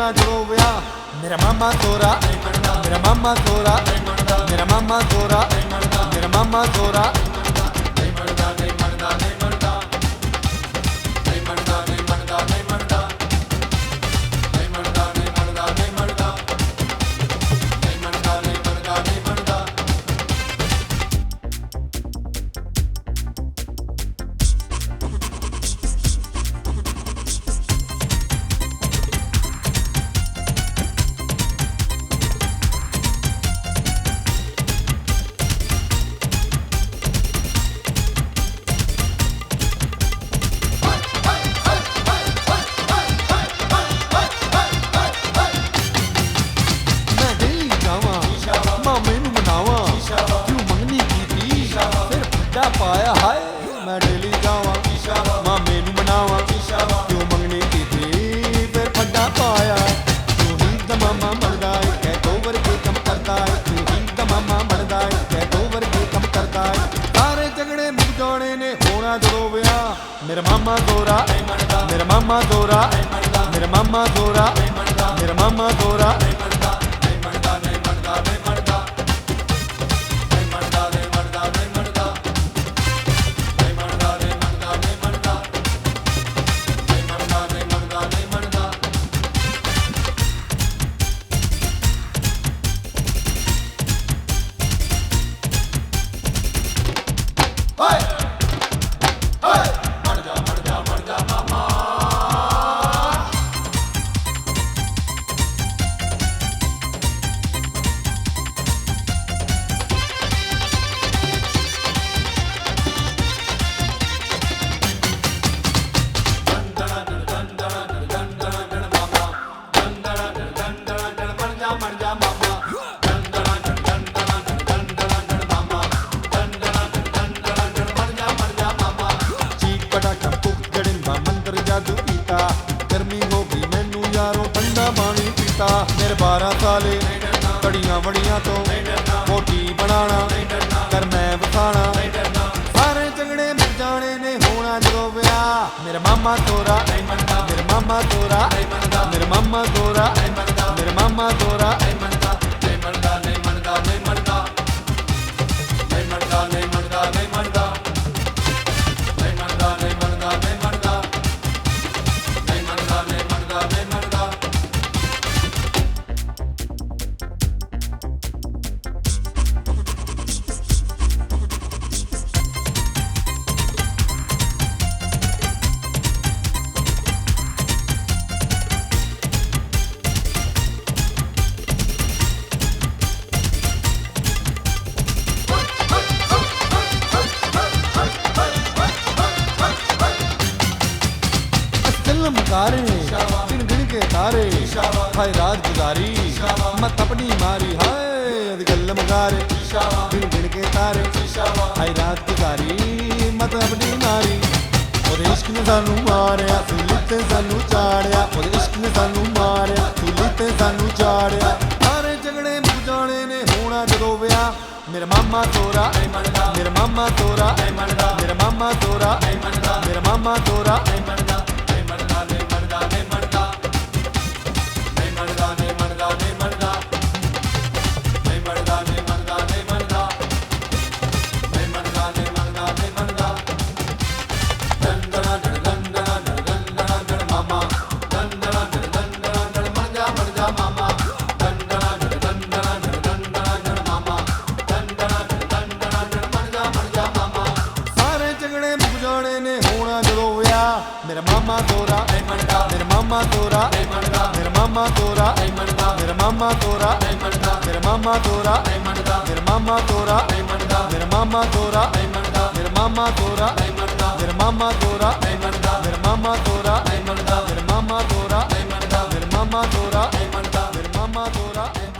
होना जो विआह मेरा मामा तोरा मेरा मामा तोरा मेरा मामा तोरा मेरा मामा तोरा पाया हाय मैं डेली जावा मामे नू मनावा क्यों मंगनी की थी फिर फड्डा पाया तू ही द मामा मरदा है कह दो वर्गे कम करता है तू ही द मामा मरदा है कह दो वर्गे कम करता है सारे झगड़े मुक जाने ने होना जो विआह मेरा मामा तोरा मेरा मामा तोरा मेरा मामा तोरा मेरा मामा तोरा गर्मी हो गई मैनू यारों ठंडा पानी पीता मेरे 12 साले कड़ियां वड़ियां तो मोटी बनाना कर मैं बसाना सारे झगड़े मिल जाने ने होना जो विआह मेरा मामा तोरा मेरे मामा तोरा मेरे मामा तोरा मेरे मामा तोरा मकारे गिन गिन के तारे हाय रात गुजारी मत अपनी मारी हाय गल मकारे गिन गिन के तारे हाय रात गुजारी मत अपनी मारी ओदे इश्क ने सानू मारिया सुली ते सानू चाड़िया ओदे इश्क ने सानू मारिया सुली ते सानू चाड़िया सारे झगड़े मुक जाने ने होना जो विआह मेरा मामा तोरा मेरा मामा तोरा मेरा मामा तोरा मेरा मामा तोरा मेरा मामा तोरा मेरा मामा तोरा मेरा मामा तोरा मेरा मामा तोरा मेरा मामा तोरा मेरा मामा तोरा मेरा मामा तोरा मेरा मामा तोरा मेरा मामा तोरा मेरा मामा तोरा मेरा मामा तोरा मेरा मामा तोरा मेरा मामा तोरा